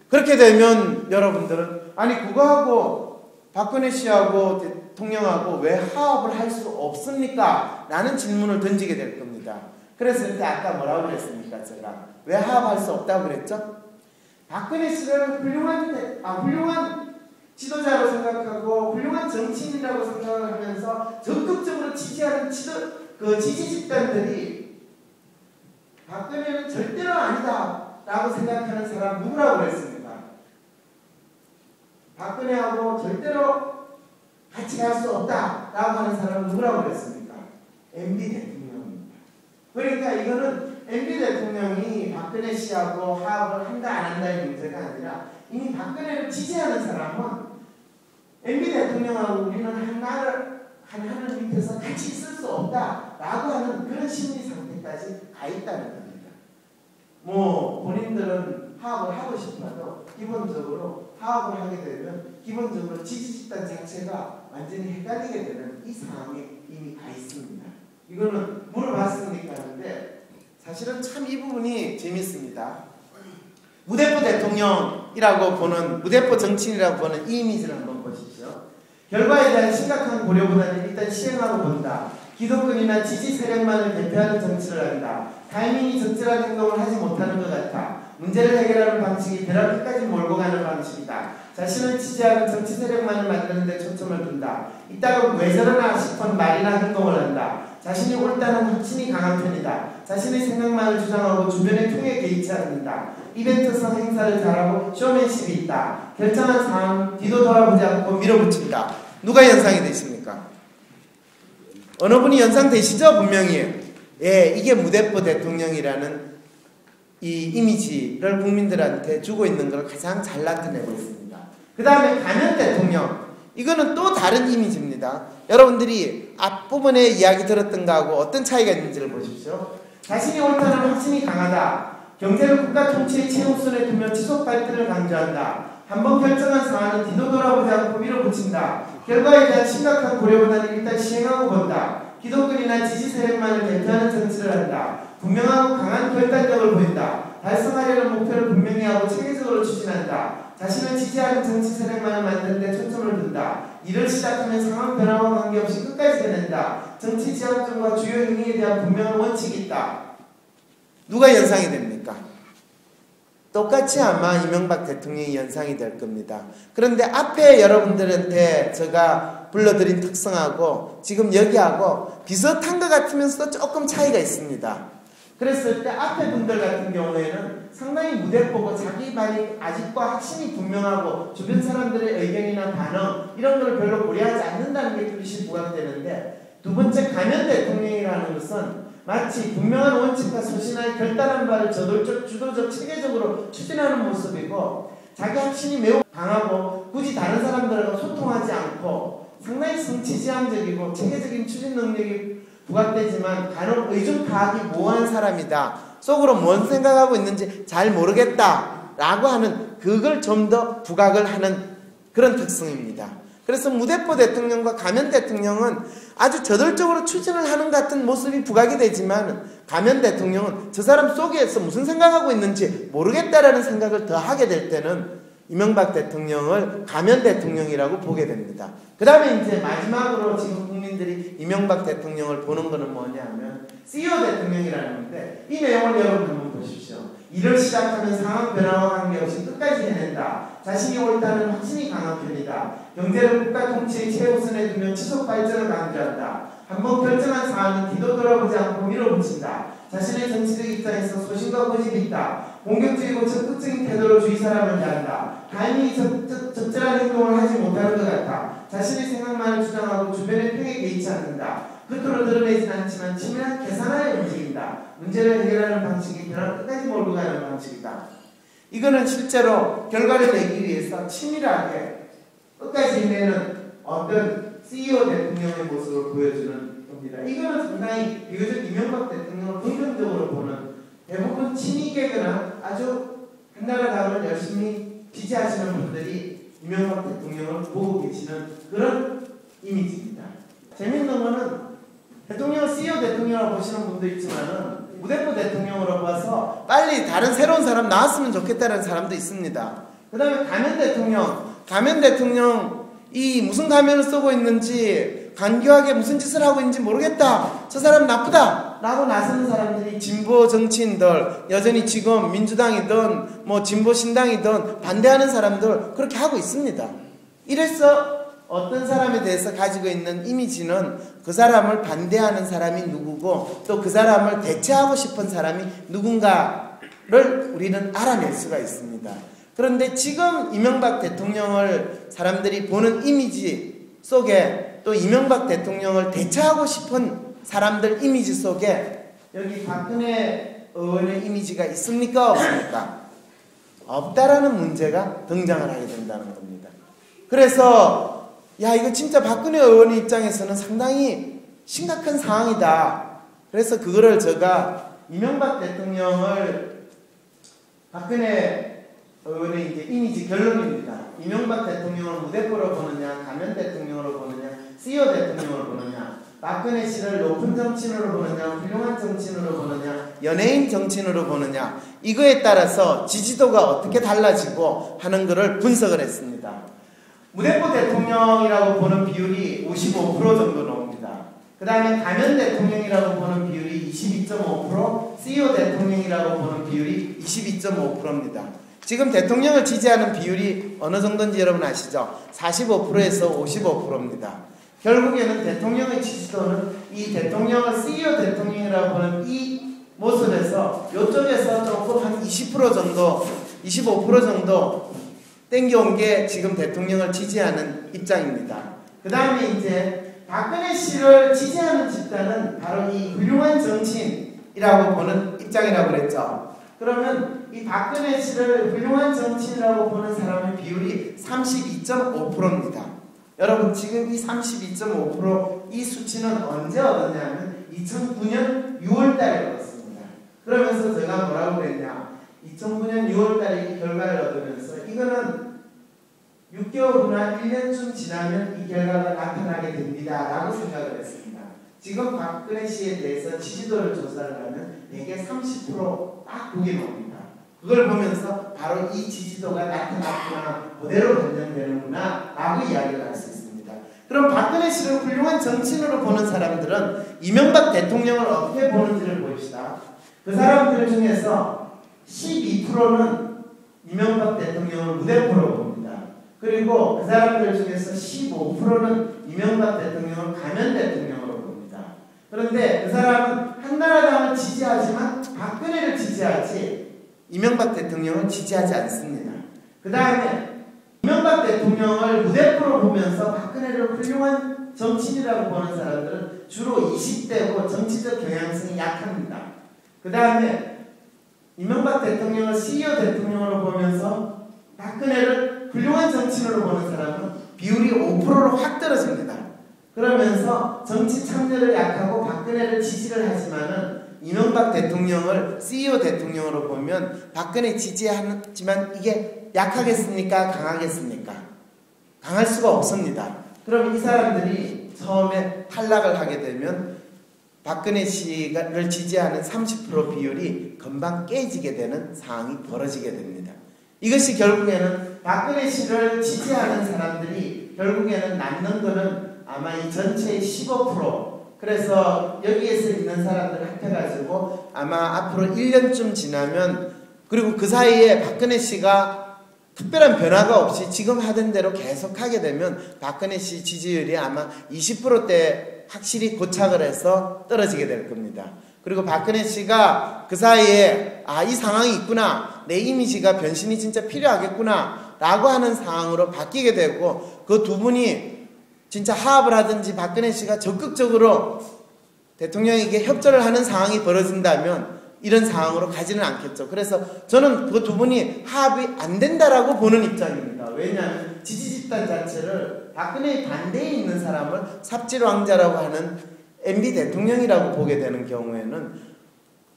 그렇게 되면 여러분들은 아니 그거하고 박근혜 씨하고 대통령하고 왜 화합을 할 수 없습니까? 라는 질문을 던지게 될 겁니다. 그랬을 때 아까 뭐라고 그랬습니까? 제가 왜 화합할 수 없다고 그랬죠? 박근혜 씨를 훌륭한 지도자로 생각하고 훌륭한 정치인이라고 생각하면서 적극적으로 지지하는 지지 집단들이 박근혜는 절대로 아니다 라고 생각하는 사람 누구라고 그랬습니까? 박근혜하고 절대로 같이 갈 수 없다 라고 하는 사람은 누구라고 그랬습니까? MB 대통령입니다. 그러니까 이거는 MB 대통령이 박근혜 씨하고 화합을 한다 안 한다의 문제가 아니라 이미 박근혜를 지지하는 사람은 MB 대통령하고 우리는 한 하늘 밑에서 같이 있을 수 없다라고 하는 그런 심리 상태까지 가 있다는 겁니다. 본인들은 화합을 하고 싶어도 기본적으로 화합을 하게 되면 기본적으로 지지 집단 자체가 완전히 헷갈리게 되는 이 상황에 이미 가 있습니다. 이거는 물어봤으니까 하는데 사실은 참 이 부분이 재밌습니다. 무대포 대통령이라고 보는 무대포 정치인이라고 보는 이 이미지를 한번 보십시오. 결과에 대한 심각한 고려보다는 일단 시행하고 본다. 기득권이나 지지 세력만을 대표하는 정치를 한다. 타이밍이 적절한 행동을 하지 못하는 것 같아. 문제를 해결하는 방식이 벼랑 끝까지 몰고 가는 방식이다. 자신을 지지하는 정치 세력만을 만드는 데 초점을 둔다. 이따가 왜 저러나 싶은 말이나 행동을 한다. 자신이 옳다는 확신이 강한 편이다. 자신의 생각만을 주장하고 주변의 통에 개의치 않는다. 이벤트성 행사를 잘하고 쇼맨십이 있다. 결정한 사항 뒤도 돌아보지 않고 밀어붙인다. 누가 연상이 되십니까? 어느 분이 연상되시죠? 분명히. 예, 이게 무대포 대통령이라는 이 이미지를 국민들한테 주고 있는 걸 가장 잘 나타내고 있습니다. 그 다음에 가면 대통령. 이거는 또 다른 이미지입니다. 여러분들이 앞부분에 이야기 들었던 거하고 어떤 차이가 있는지를 보십시오. 자신이 옳다는 확신이 강하다. 경제를 국가 통치의 최우선에 두며 지속 발전을 강조한다. 한번 결정한 사안은 뒤도 돌아보지 않고 밀어붙인다. 결과에 대한 심각한 고려보다는 일단 시행하고 본다. 기득권이나 지지 세력만을 대표하는 정치를 한다. 분명하고 강한 결단력을 보인다. 달성하려는 목표를 분명히 하고 체계적으로 추진한다. 자신을 지지하는 정치 세력만을 만드는 데 초점을 둔다. 일을 시작하면 상황 변화와 관계없이 끝까지 해낸다. 정치 지향점과 주요 행위에 대한 분명한 원칙이 있다. 누가 연상이 됩니까? 똑같이 아마 이명박 대통령이 연상이 될 겁니다. 그런데 앞에 여러분들한테 제가 불러드린 특성하고 지금 여기하고 비슷한 것 같으면서도 조금 차이가 있습니다. 그랬을 때 앞에 분들 같은 경우에는 상당히 무대포고 자기 말이 아직과 확신이 분명하고 주변 사람들의 의견이나 반응 이런 걸 별로 고려하지 않는다는 게 뚜렷이 부각되는데, 두 번째 가면 대통령이라는 것은 마치 분명한 원칙과 소신하에 결단한 바를 주도적 체계적으로 추진하는 모습이고, 자기 확신이 매우 강하고 굳이 다른 사람들하고 소통하지 않고 상당히 성취지향적이고 체계적인 추진 능력이 부각되지만 간혹 의중 파악이 모호한 사람이다. 속으로 뭔 생각하고 있는지 잘 모르겠다 라고 하는, 그걸 좀 더 부각을 하는 그런 특성입니다. 그래서 무대포 대통령과 가면 대통령은 아주 저돌적으로 추진을 하는 같은 모습이 부각이 되지만, 가면 대통령은 저 사람 속에서 무슨 생각하고 있는지 모르겠다라는 생각을 더 하게 될 때는 이명박 대통령을 가면 대통령이라고 보게 됩니다. 그 다음에 이제 마지막으로 지금 국민들이 이명박 대통령을 보는 것은 뭐냐면 CEO 대통령이라는 건데, 이 내용을 여러분 한번 보십시오. 일을 시작하면 상황 변화와 관계없이 끝까지 해낸다. 자신이 옳다는 확신이 강한 편이다. 경제를 국가 통치의 최우선에 두며 지속 발전을 강조한다. 한번 결정한 사안은 뒤도 돌아보지 않고 밀어붙인다. 자신의 정치적 입장에서 소신과 고집이 있다. 공격적이고 적극적인 태도로 주위 사람을 대한다. 타이밍이 적절한 행동을 하지 못하는 것 같아. 자신의 생각만을 주장하고 주변의 평에 개의치 않는다. 겉으로 드러내진 않지만 치밀한 계산하에 움직인다. 문제를 해결하는 방식이 벼랑 끝까지 몰고 가는 방식이다. 이거는 실제로 결과를 내기 위해서 치밀하게 끝까지 해내는 어떤 CEO 대통령의 모습을 보여주는 겁니다. 이거는 상당히 비교적 이명박 대통령을 긍정적으로 보는, 대부분 친이계거나 아주 한나라 당을 열심히 지지하시는 분들이 이명박 대통령을 보고 계시는 그런 이미지입니다. 재밌는 거는 대통령을 CEO 대통령으로 보시는 분도 있지만은 무대포 대통령으로 봐서 빨리 다른 새로운 사람 나왔으면 좋겠다는 사람도 있습니다. 그 다음에 가면 대통령 이 무슨 가면을 쓰고 있는지, 간교하게 무슨 짓을 하고 있는지 모르겠다, 저 사람 나쁘다 라고 나서는 사람들이 진보 정치인들, 여전히 지금 민주당이든 뭐 진보 신당이든 반대하는 사람들 그렇게 하고 있습니다. 이래서 어떤 사람에 대해서 가지고 있는 이미지는 그 사람을 반대하는 사람이 누구고 또 그 사람을 대체하고 싶은 사람이 누군가를 우리는 알아낼 수가 있습니다. 그런데 지금 이명박 대통령을 사람들이 보는 이미지 속에 또 이명박 대통령을 대체하고 싶은 사람들 이미지 속에 여기 박근혜 의원의 이미지가 있습니까? 없습니까? 없다라는 문제가 등장을 하게 된다는 겁니다. 그래서 이거 진짜 박근혜 의원의 입장에서는 상당히 심각한 상황이다. 그래서 그거를 제가 이명박 대통령을 박근혜 의원의 이제 이미지 결론입니다. 이명박 대통령을 무대포로 보느냐, 가면 대통령으로 보느냐, CEO 대통령으로 보느냐, 박근혜 씨를 높은 정치인으로 보느냐, 훌륭한 정치인으로 보느냐, 연예인 정치인으로 보느냐, 이거에 따라서 지지도가 어떻게 달라지고 하는 것을 분석을 했습니다. 무대포 대통령이라고 보는 비율이 55% 정도 나옵니다. 그 다음에 가면 대통령이라고 보는 비율이 22.5%, CEO 대통령이라고 보는 비율이 22.5%입니다. 지금 대통령을 지지하는 비율이 어느 정도인지 여러분 아시죠? 45%에서 55%입니다. 결국에는 대통령의 지지도는 이 대통령을 CEO 대통령이라고 보는 이 모습에서 이쪽에서 조금 한 20% 정도, 25% 정도 땡겨온 게 지금 대통령을 지지하는 입장입니다. 그 다음에 이제 박근혜 씨를 지지하는 집단은 바로 이 훌륭한 정치인이라고 보는 입장이라고 그랬죠. 그러면 이 박근혜 씨를 훌륭한 정치인이라고 보는 사람의 비율이 32.5%입니다. 여러분 지금 이 32.5% 이 수치는 언제 얻었냐면 2009년 6월달에 얻었습니다. 그러면서 제가 뭐라고 그랬냐, 2009년 6월달에 이 결과를 얻으면서 이거는 6개월 후나 1년쯤 지나면 이 결과가 나타나게 됩니다 라고 생각을 했습니다. 지금 박근혜 씨에 대해서 지지도를 조사를 하면 대개 30%딱 그게 나옵니다. 그걸 보면서 바로 이 지지도가 나타났구나, 그대로 반영되는구나 라고 이야기를 할 수 있습니다. 그럼 박근혜 씨를 훌륭한 정치인으로 보는 사람들은 이명박 대통령을 어떻게 보는지를 봅시다. 그 사람들 중에서 12%는 이명박 대통령을 무대포로 봅니다. 그리고 그 사람들 중에서 15%는 이명박 대통령을 가면 대통령으로 봅니다. 그런데 그 사람은 한나라당을 지지하지만 박근혜를 지지하지 이명박 대통령을 지지하지 않습니다. 그 다음에 이명박 대통령을 무대포로 보면서 박근혜를 훌륭한 정치인이라고 보는 사람들은 주로 20대고 정치적 경향성이 약합니다. 그 다음에 이명박 대통령을 CEO 대통령으로 보면서 박근혜를 훌륭한 정치인으로 보는 사람은 비율이 5%로 확 떨어집니다. 그러면서 정치 참여를 약하고 박근혜를 지지를 하지만은 이명박 대통령을 CEO 대통령으로 보면 박근혜 지지하지만 이게 약하겠습니까? 강하겠습니까? 강할 수가 없습니다. 그럼 이 사람들이 처음에 탈락을 하게 되면 박근혜 씨를 지지하는 30% 비율이 금방 깨지게 되는 상황이 벌어지게 됩니다. 이것이 결국에는 박근혜 씨를 지지하는 사람들이 결국에는 남는 거는 아마 이 전체의 15%, 그래서 여기에서 있는 사람들 합해가지고 아마 앞으로 1년쯤 지나면, 그리고 그 사이에 박근혜 씨가 특별한 변화가 없이 지금 하던 대로 계속 하게 되면 박근혜 씨 지지율이 아마 20%대 확실히 고착을 해서 떨어지게 될 겁니다. 그리고 박근혜 씨가 그 사이에 이 상황이 있구나, 내 이미지가 변신이 진짜 필요하겠구나 라고 하는 상황으로 바뀌게 되고, 그 두 분이 진짜 화합을 하든지 박근혜 씨가 적극적으로 대통령에게 협조를 하는 상황이 벌어진다면 이런 상황으로 가지는 않겠죠. 그래서 저는 그 두 분이 화합이 안 된다라고 보는 입장입니다. 왜냐하면 지지 집단 자체를 박근혜의 반대에 있는 사람을 삽질왕자라고 하는 MB 대통령이라고 보게 되는 경우에는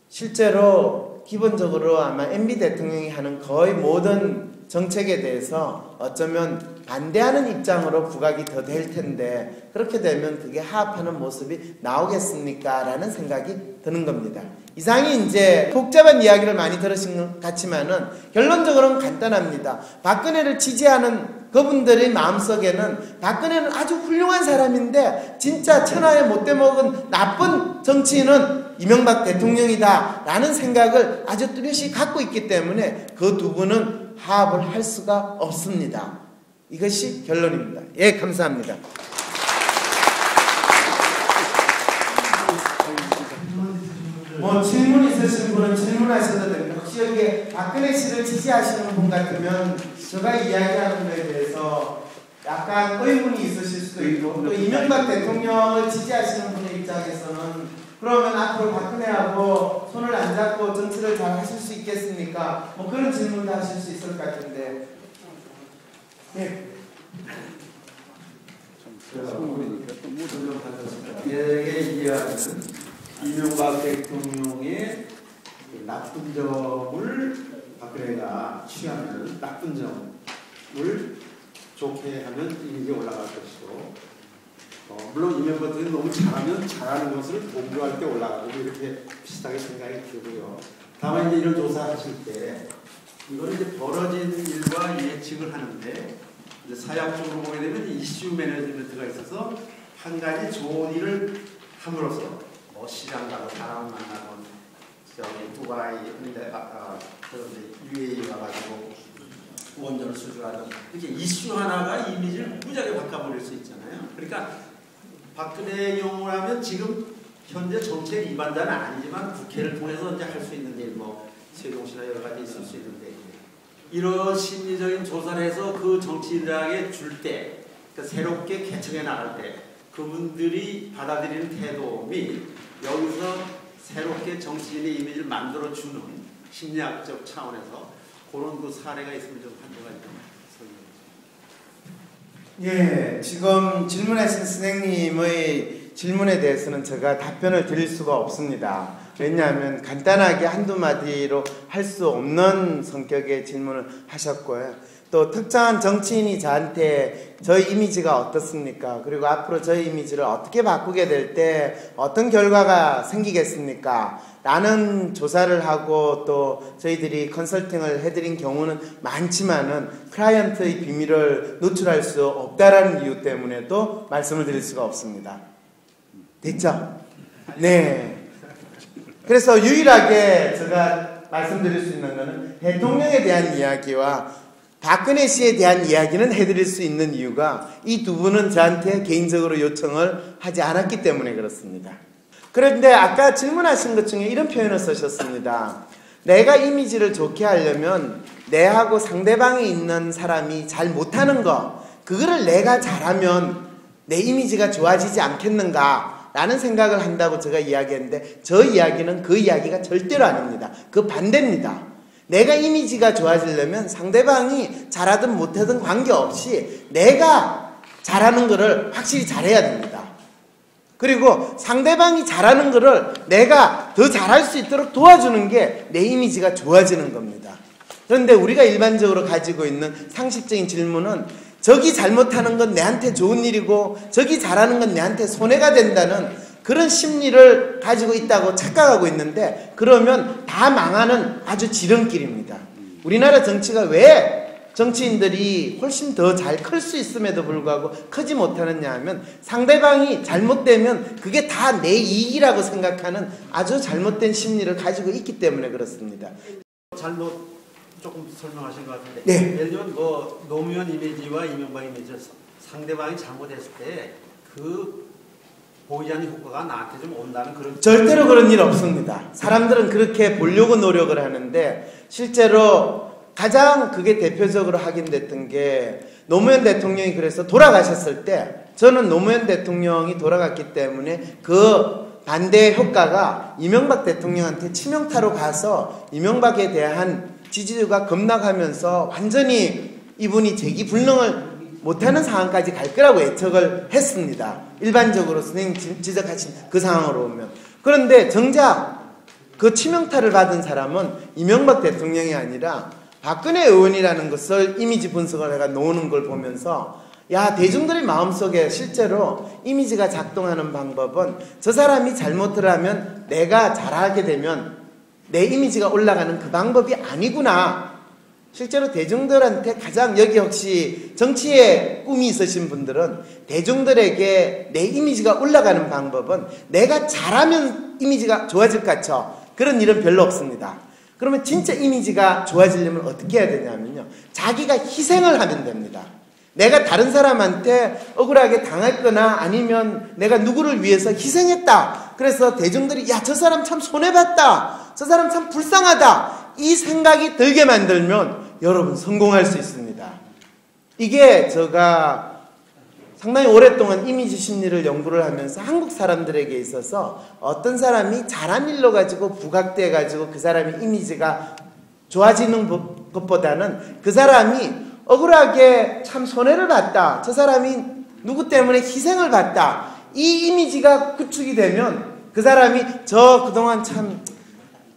실제로 기본적으로 아마 MB 대통령이 하는 거의 모든 정책에 대해서 어쩌면 반대하는 입장으로 부각이 더 될 텐데, 그렇게 되면 그게 화합하는 모습이 나오겠습니까? 라는 생각이 드는 겁니다. 이상이 이제 복잡한 이야기를 많이 들으신 것 같지만은 결론적으로는 간단합니다. 박근혜를 지지하는 그분들의 마음속에는 박근혜는 아주 훌륭한 사람인데 진짜 천하에 못돼 먹은 나쁜 정치인은 이명박 대통령이다 라는 생각을 아주 뚜렷이 갖고 있기 때문에 그 두 분은 화합을 할 수가 없습니다. 이것이 결론입니다. 예, 감사합니다. 질문 있으신 분은 질문하셔도 됩니다. 혹시 여기에 박근혜 씨를 지지하시는 분 같으면 제가 이야기하는 것에 대해서 약간 의문이 있으실 수도 있고, 또 이명박 대통령을 지지하시는 분의 입장에서는 그러면 앞으로 박근혜하고 손을 안 잡고 정치를 잘 하실 수 있겠습니까? 그런 질문도 하실 수 있을 것 같은데. 네. 내게 이해하는 이명박 대통령의 나쁜 점을 박근혜가 취하면 나쁜 점을 좋게 하면 이미지가 올라갈 것이고, 물론 이명박 대통령이 너무 잘하면 잘하는 것을 동조할 때 올라가고 이렇게 비슷하게 생각이 들고요. 다만 이제 이런 조사하실 때 이거는 이제 벌어진 일과 예측을 하는데, 이제 사약적으로 보게 되면 이슈 매니지먼트가 있어서 한 가지 좋은 일을 함으로써 시장 가서 사람 만나고 저기 두바이 UAE 와가지고 원전을 수주하던 이렇게 이슈 하나가 이미지를 무지하게 바꿔버릴 수 있잖아요. 그러니까 박근혜 경우라면 지금 현재 정책 위반자는 아니지만 국회를 통해서 이제 할 수 있는 일, 세종시나 여러 가지 있을 수 있는데, 이런 심리적인 조사를 해서 그 정치인들에게 줄 때, 그러니까 새롭게 개척해 나갈 때 그분들이 받아들이는 태도 및 여기서 새롭게 정치인의 이미지를 만들어주는 심리학적 차원에서 그런 그 사례가 있으면 좀 한 가지 좀 설명해 주세요. 예, 지금 질문하신 선생님의 질문에 대해서는 제가 답변을 드릴 수가 없습니다. 왜냐하면 간단하게 한두 마디로 할 수 없는 성격의 질문을 하셨고요. 또 특정한 정치인이 저한테 저희 이미지가 어떻습니까? 그리고 앞으로 저희 이미지를 어떻게 바꾸게 될 때 어떤 결과가 생기겠습니까? 라는 조사를 하고 또 저희들이 컨설팅을 해드린 경우는 많지만은 클라이언트의 비밀을 노출할 수 없다라는 이유 때문에도 말씀을 드릴 수가 없습니다. 됐죠? 네. 그래서 유일하게 제가 말씀드릴 수 있는 것은 대통령에 대한 이야기와 박근혜 씨에 대한 이야기는 해드릴 수 있는 이유가 이 두 분은 저한테 개인적으로 요청을 하지 않았기 때문에 그렇습니다. 그런데 아까 질문하신 것 중에 이런 표현을 쓰셨습니다. 내가 이미지를 좋게 하려면 내하고 상대방에 있는 사람이 잘 못하는 거, 그거를 내가 잘하면 내 이미지가 좋아지지 않겠는가 라는 생각을 한다고 제가 이야기했는데, 저 이야기는 그 이야기가 절대로 아닙니다. 그 반대입니다. 내가 이미지가 좋아지려면 상대방이 잘하든 못하든 관계없이 내가 잘하는 거를 확실히 잘해야 됩니다. 그리고 상대방이 잘하는 거를 내가 더 잘할 수 있도록 도와주는 게 내 이미지가 좋아지는 겁니다. 그런데 우리가 일반적으로 가지고 있는 상식적인 질문은 저기 잘못하는 건 내한테 좋은 일이고 저기 잘하는 건 내한테 손해가 된다는 그런 심리를 가지고 있다고 착각하고 있는데, 그러면 다 망하는 아주 지름길입니다. 우리나라 정치가 왜 정치인들이 훨씬 더 잘 클 수 있음에도 불구하고 크지 못하느냐 하면 상대방이 잘못되면 그게 다 내 이익이라고 생각하는 아주 잘못된 심리를 가지고 있기 때문에 그렇습니다. 잘못 조금 설명하신 것 같은데, 네. 예를 들면 노무현 이미지와 이명박 이미지 상대방이 잘못했을 때 그 보이지 않는 효과가 나한테 좀 온다는 그런. 절대로 그런 일 없습니다. 사람들은 그렇게 보려고 노력을 하는데 실제로 가장 그게 대표적으로 확인됐던 게 노무현 대통령이 그래서 돌아가셨을 때, 저는 노무현 대통령이 돌아갔기 때문에 그 반대의 효과가 이명박 대통령한테 치명타로 가서 이명박에 대한 지지율가 급락하면서 완전히 이분이 재기불능을 못하는 상황까지 갈 거라고 예측을 했습니다. 일반적으로 선생님 지적하신 그 상황으로 오면. 그런데 정작 그 치명타를 받은 사람은 이명박 대통령이 아니라 박근혜 의원이라는 것을 이미지 분석을 해가 놓는 걸 보면서, 야, 대중들의 마음속에 실제로 이미지가 작동하는 방법은 저 사람이 잘못을 하면 내가 잘하게 되면 내 이미지가 올라가는 그 방법이 아니구나. 실제로 대중들한테 가장, 여기 혹시 정치에 꿈이 있으신 분들은 대중들에게 내 이미지가 올라가는 방법은 내가 잘하면 이미지가 좋아질 것 같죠. 그런 일은 별로 없습니다. 그러면 진짜 이미지가 좋아지려면 어떻게 해야 되냐면요, 자기가 희생을 하면 됩니다. 내가 다른 사람한테 억울하게 당했거나 아니면 내가 누구를 위해서 희생했다, 그래서 대중들이 야, 저 사람 참 손해봤다, 저 사람 참 불쌍하다, 이 생각이 들게 만들면 여러분 성공할 수 있습니다. 이게 제가 상당히 오랫동안 이미지 심리를 연구를 하면서 한국 사람들에게 있어서 어떤 사람이 잘한 일로 가지고 부각돼 가지고 그 사람의 이미지가 좋아지는 것보다는 그 사람이 억울하게 참 손해를 봤다, 저 사람이 누구 때문에 희생을 봤다, 이 이미지가 구축이 되면 그 사람이 저 그동안 참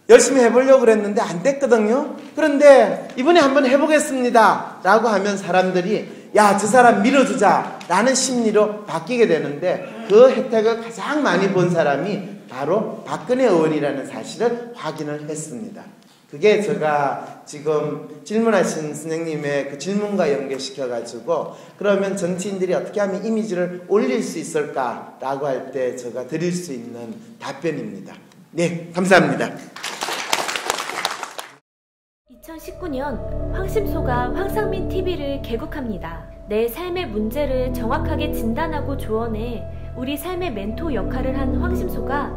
열심히 해보려고 그랬는데 안 됐거든요. 그런데 이번에 한번 해보겠습니다 라고 하면 사람들이 야, 저 사람 밀어주자 라는 심리로 바뀌게 되는데, 그 혜택을 가장 많이 본 사람이 바로 박근혜 의원이라는 사실을 확인을 했습니다. 그게 제가 지금 질문하신 선생님의 그 질문과 연결시켜가지고 그러면 정치인들이 어떻게 하면 이미지를 올릴 수 있을까라고 할 때 제가 드릴 수 있는 답변입니다. 네, 감사합니다. 2019년 황심소가 황상민 TV를 개국합니다. 내 삶의 문제를 정확하게 진단하고 조언해 우리 삶의 멘토 역할을 한 황심소가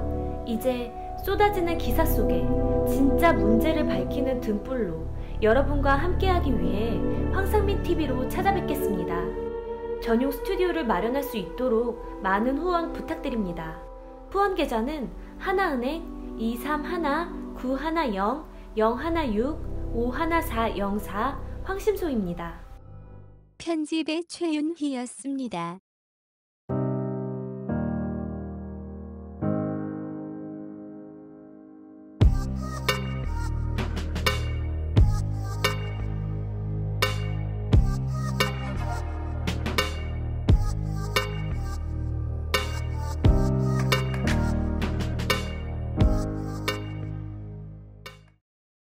이제 쏟아지는 기사 속에 진짜 문제를 밝히는 등불로 여러분과 함께하기 위해 황상민 TV로 찾아뵙겠습니다. 전용 스튜디오를 마련할 수 있도록 많은 후원 부탁드립니다. 후원 계좌는 하나은행 231-910-016-51404 황심소입니다. 편집의 최윤희였습니다.